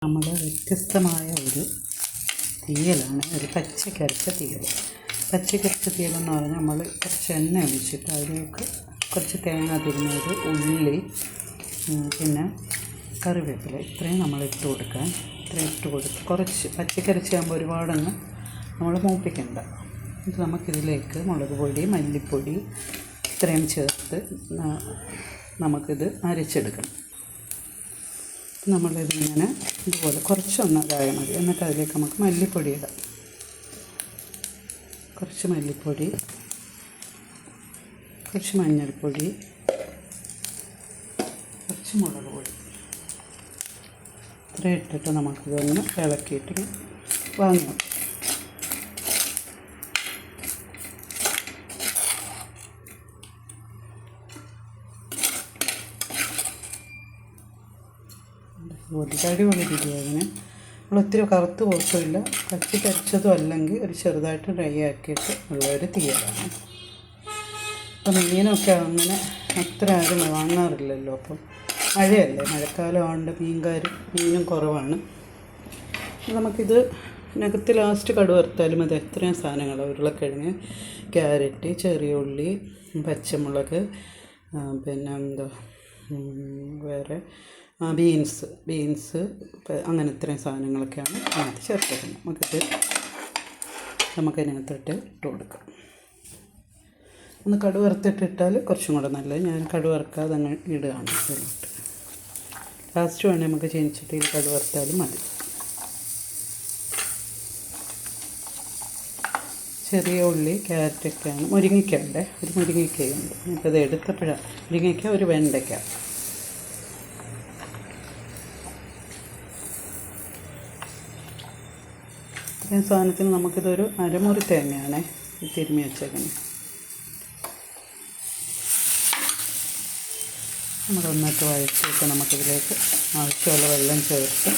നമ്മൾ വ്യത്യസ്തമായ ഒരു തീയലാണ്, ഒരു പച്ചക്കരച്ച തീയൽ. പച്ചക്കരച്ച തീയലെന്ന് പറഞ്ഞാൽ നമ്മൾ കുറച്ച് എണ്ണ ഒഴിച്ചിട്ട് അതിലേക്ക് കുറച്ച് തേങ്ങ തിരുമ്മത്, ഉള്ളി, പിന്നെ കറിവേപ്പില, ഇത്രയും നമ്മൾ ഇട്ട് കൊടുക്കാൻ. ഇത്രയും ഇട്ട് കൊടുത്ത് കുറച്ച് പച്ചക്കരച്ചാകുമ്പോൾ ഒരുപാടങ്ങ് നമ്മൾ മൂപ്പിക്കണ്ട. ഇത് നമുക്കിതിലേക്ക് മുളക് പൊടി, മല്ലിപ്പൊടി ഇത്രയും ചേർത്ത് നമുക്കിത് അരച്ചെടുക്കണം. നമ്മളിതിങ്ങനെ ഇതുപോലെ കുറച്ചൊന്ന് ഇതായാൽ മതി. എന്നിട്ട് അതിലേക്ക് നമുക്ക് മല്ലിപ്പൊടി ഇടാം. കുറച്ച് മല്ലിപ്പൊടി, കുറച്ച് മഞ്ഞൾപ്പൊടി, കുറച്ച് മുളക് പൊടി, ഇത്രയും ഇട്ടിട്ട് നമുക്കിതൊന്ന് ഇളക്കിയിട്ട് വാങ്ങാം. അടിപൊളി ബിരിയാണി. നമ്മളൊത്തിരി കറുത്ത് പോയിട്ടില്ല, കരച്ചതും അല്ലെങ്കിൽ ഒരു ചെറുതായിട്ട് ഡ്രൈ ആക്കിയിട്ട് ഉള്ള ഒരു തീയലാണ്. അപ്പം മീനൊക്കെ അങ്ങനെ അത്ര ആരും വാങ്ങാറില്ലല്ലോ. അപ്പം മഴയല്ലേ, മഴക്കാലമാണ്ട് മീനും കുറവാണ്. നമുക്കിത് ഇതിനകത്ത് ലാസ്റ്റ് കടുക് വറുത്താലും അത് എത്രയും സാധനങ്ങൾ, ഉരുളക്കിഴങ്ങ്, ക്യാരറ്റ്, ചെറിയ ഉള്ളി, പച്ചമുളക്, പിന്നെ വേറെ ബീൻസ് അങ്ങനെ ഇത്രയും സാധനങ്ങളൊക്കെയാണ് അതിനകത്ത് ചേർക്കുന്നത്. നമുക്കതിനകത്തിട്ട് ഇട്ട് കൊടുക്കാം. ഒന്ന് കടുക് വറുത്തിട്ടിട്ടാൽ കുറച്ചും കൂടെ നല്ലത്. ഞാൻ കടുക് വറുക്കാതെ അങ്ങ് ഇടുകയാണ് ഇതിലോട്ട്. ലാസ്റ്റ് വേണേൽ നമുക്ക് ചീനിച്ചട്ടിയിൽ കടുക് വറുത്താലും മതി. ചെറിയ ഉള്ളി, ക്യാരറ്റൊക്കെയാണ്. മുരിങ്ങയ്ക്കുണ്ട്, ഒരു മുരിങ്ങയ്ക്കയുണ്ട്. നമുക്കത് എടുത്തപ്പോഴാണ് മുരിങ്ങയ്ക്ക, ഒരു വെണ്ടയ്ക്ക. ഈ സാധനത്തിന് നമുക്കിതൊരു അരമുറി തേങ്ങയാണ് തിരുമ്മി വെച്ചേക്കുന്നത്. നമ്മളൊന്നിട്ട് വഴറ്റിയിട്ട് നമുക്കിതിലേക്ക് ആവശ്യമുള്ള വെള്ളം ചേർത്ത്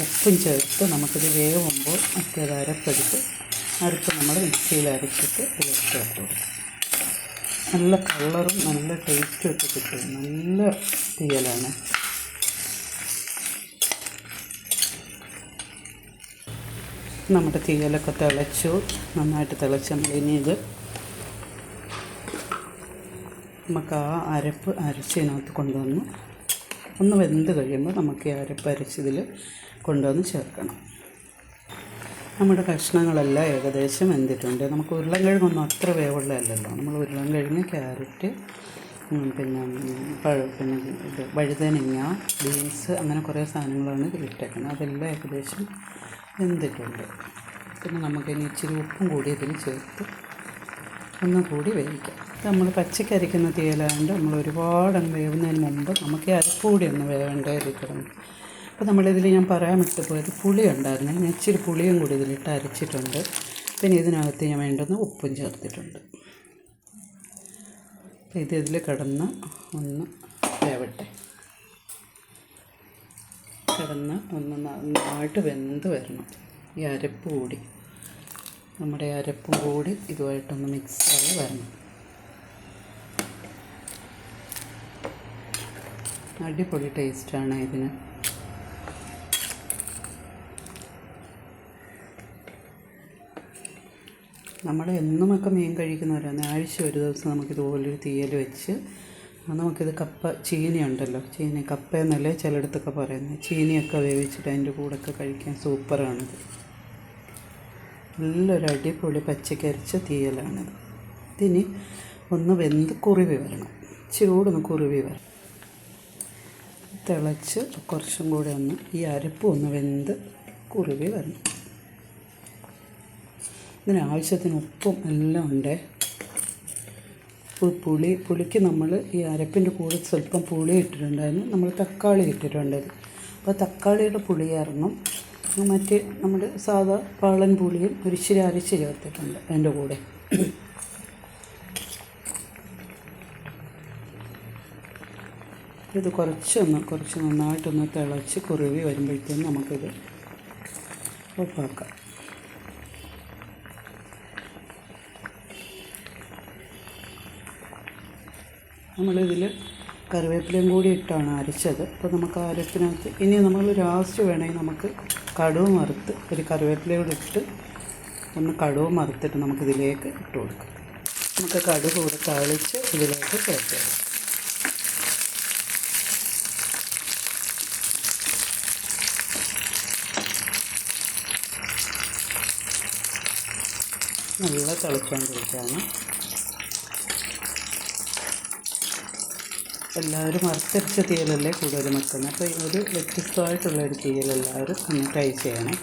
ഉപ്പും ചേർത്ത് നമുക്കിത് വേവുമ്പോൾ മറ്റേത് അരപ്പ് നമ്മൾ മിക്സിയിൽ അരച്ചിട്ട് ഇതിലേക്ക് ചേർത്ത് കൊടുക്കും. നല്ല കളറും നല്ല ടേസ്റ്റും ഒക്കെ കിട്ടും. നല്ല തീയലാണ്. നമ്മുടെ തീയലൊക്കെ നന്നായിട്ട് തിളച്ച് നമ്മളിനി ഇത് നമുക്ക് ആ അരപ്പ് അരച്ചതിനകത്ത് കൊണ്ടുവന്ന് ഒന്ന് വെന്ത് കഴിയുമ്പോൾ നമുക്ക് ഈ അരപ്പ് അരച്ചതിൽ കൊണ്ടുവന്ന് ചേർക്കണം. നമ്മുടെ കഷ്ണങ്ങളെല്ലാം ഏകദേശം വെന്തിട്ടുണ്ട്. നമുക്ക് ഉരുളൻകിഴങ്ങൊന്നും അത്ര വേവുള്ളതല്ലല്ലോ. നമ്മൾ ഉരുളൻകിഴങ്ങ്, ക്യാരറ്റ്, പിന്നെ വഴുതനങ്ങ, ബീൻസ്, അങ്ങനെ കുറേ സാധനങ്ങളാണ് ഇതിലിട്ടേക്കുന്നത്. അതെല്ലാം ഏകദേശം വെന്തിട്ടുണ്ട്. പിന്നെ നമുക്കിനി ഇച്ചിരി ഉപ്പും കൂടി ഇതിൽ ചേർത്ത് ഒന്നും കൂടി വേവിക്കാം. നമ്മൾ പച്ചക്കരയ്ക്കുന്ന തീയലായതുകൊണ്ട് നമ്മൾ ഒരുപാട് വേവുന്നതിന് മുമ്പ് നമുക്ക് ഈ അരപ്പ് കൂടി ഒന്ന് വേവേണ്ടതിരിക്കണം. അപ്പോൾ നമ്മളിതിൽ ഞാൻ പറയാൻ വിട്ടുപോയത് പുളി ഉണ്ടായിരുന്നു. ഞാൻ ഇച്ചിരി പുളിയും കൂടി ഇതിലിട്ട് അരച്ചിട്ടുണ്ട്. പിന്നെ ഇതിനകത്ത് ഞാൻ വേണ്ടുന്ന ഉപ്പും ചേർത്തിട്ടുണ്ട്. അപ്പോൾ ഇതിൽ കിടന്ന് ഒന്ന് വേവട്ടെ. ഒന്ന് നന്നായിട്ട് വെന്ത് വരണം. ഈ അരപ്പ് കൂടി, നമ്മുടെ അരപ്പും കൂടി ഇതുമായിട്ടൊന്ന് മിക്സായി വരണം. അടിപൊളി ടേസ്റ്റാണ് ഇതിന്. നമ്മൾ എന്നുമൊക്കെ മീൻ കഴിക്കുന്നവരാണ്. ആഴ്ച ഒരു ദിവസം നമുക്കിതുപോലൊരു തീയൽ വെച്ച് നമുക്കിത് ചീനി ഉണ്ടല്ലോ, കപ്പയെന്നല്ലേ ചിലയിടത്തൊക്കെ പറയുന്നത്. ചീനിയൊക്കെ വേവിച്ചിട്ട് അതിൻ്റെ കൂടെയൊക്കെ കഴിക്കാൻ സൂപ്പറാണിത്. നല്ലൊരു അടിപൊളി പച്ചക്കരച്ച തീയലാണിത്. ഇതിന് ഒന്ന് വെന്ത് കുറുവി വരണം, ചൂടൊന്ന് കുറുവി വരണം. തിളച്ച് കുറച്ചും കൂടെ ഒന്ന് ഈ അരപ്പ് ഒന്ന് വെന്ത് കുറുവി വരണം. ഇതിനാവശ്യത്തിന് ഉപ്പും എല്ലാം ഉണ്ട്. പുളിക്ക് നമ്മൾ ഈ അരപ്പിൻ്റെ കൂടെ സ്വല്പം പുളി ഇട്ടിട്ടുണ്ടായിരുന്നു. നമ്മൾ തക്കാളി ഇട്ടിട്ടുണ്ടത്. അപ്പോൾ തക്കാളിയുടെ പുളി കാരണം മറ്റ് നമ്മുടെ സാധാ പാളൻ പുളിയും ഒരിച്ചിരി അരച്ച് ചേർത്തിട്ടുണ്ട് അതിൻ്റെ കൂടെ. ഇത് കുറച്ച് നന്നായിട്ടൊന്ന് തിളച്ച് കുറുവി വരുമ്പോഴത്തേക്കും നമുക്കിത് ഉപ്പാക്കാം. നമ്മളിതിൽ കറിവേപ്പിലയും കൂടി ഇട്ടാണ് അരച്ചത്. അപ്പോൾ നമുക്ക് അരപ്പിനകത്ത് ഇനി നമ്മൾ ലാസ്റ്റ് വേണമെങ്കിൽ നമുക്ക് കടുവ് വറുത്ത് ഒരു കറിവേപ്പിലയോട് ഇട്ട് ഒന്ന് കടുവ് വറുത്തിട്ട് നമുക്കിതിലേക്ക് ഇട്ട് കൊടുക്കാം. നമുക്ക് കടുക് കൂടെ താളിച്ച് ഇതിലേക്ക് ചേർക്കാം. നല്ല തിളച്ചുകൊണ്ടിരിക്കുകയാണ്. എല്ലാവരും വറുത്തരച്ച തീയലല്ലേ കൂടുതലും വെക്കുന്നത്. അപ്പോൾ ഒരു വ്യത്യസ്തമായിട്ടുള്ളൊരു തീയൽ എല്ലാവരും ഒന്ന് ട്രൈ ചെയ്യണേ.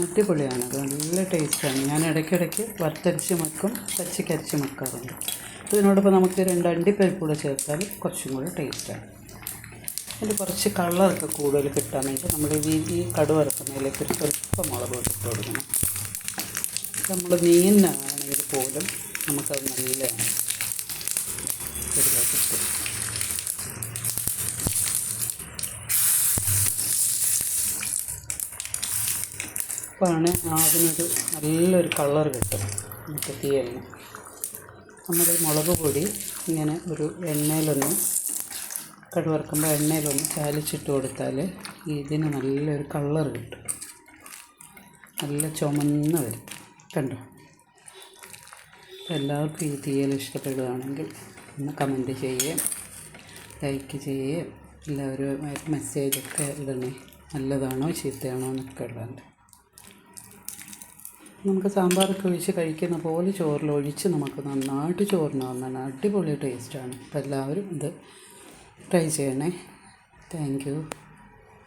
അടിപൊളിയാണ്, അത് നല്ല ടേസ്റ്റാണ്. ഞാൻ ഇടയ്ക്കിടയ്ക്ക് വറുത്തരച്ച് വെക്കും, പച്ചക്കരച്ച് വെക്കാറുണ്ട്. ഇതിനോടൊപ്പം നമുക്ക് 2 അണ്ടിപ്പരിപ്പ് കൂടെ ചേർത്താൽ കുറച്ചും കൂടെ ടേസ്റ്റാണ്. അതിൽ കുറച്ച് കളറൊക്കെ കൂടുതൽ കിട്ടാൻ വേണ്ടി നമ്മൾ ഈ കടുക് വറുക്കുന്നതിലേക്ക് ഒരു സ്വല്പം മുളക് ഇട്ട് കൊടുക്കണം. നമ്മൾ മീനാണെങ്കിൽ പോലും നമുക്കത് നല്ലതാണ്. അപ്പോഴാണ് അതിനൊരു നല്ലൊരു കളർ കിട്ടും നമുക്ക് തീയലിന്. നമ്മൾ മുളക് പൊടി ഇങ്ങനെ ഒരു എണ്ണയിലൊന്ന് കടുക് വറുക്കുമ്പോൾ എണ്ണയിലൊന്ന് ചാലിച്ചിട്ട് കൊടുത്താൽ ഇതിന് നല്ലൊരു കളർ കിട്ടും. നല്ല ചുമന്ന് വരും, കണ്ടോ? എല്ലാവർക്കും ഈ തീയൽ ഇഷ്ടപ്പെടുകയാണെങ്കിൽ ഒന്ന് കമൻറ്റ് ചെയ്യുകയും ലൈക്ക് ചെയ്യുകയും എല്ലാവരും മെസ്സേജൊക്കെ ഇടണേ. നല്ലതാണോ ചീത്തയാണോ എന്നൊക്കെ ഉള്ളത്. നമുക്ക് സാമ്പാറൊക്കെ ഒഴിച്ച് കഴിക്കുന്ന പോലെ ചോറിലൊഴിച്ച് നമുക്ക് നന്നായിട്ട് ചോറിനാവുന്നതാണ്. അടിപൊളി ടേസ്റ്റാണ്. അപ്പോൾ എല്ലാവരും ഇത് ട്രൈ ചെയ്യണേ. Thank you.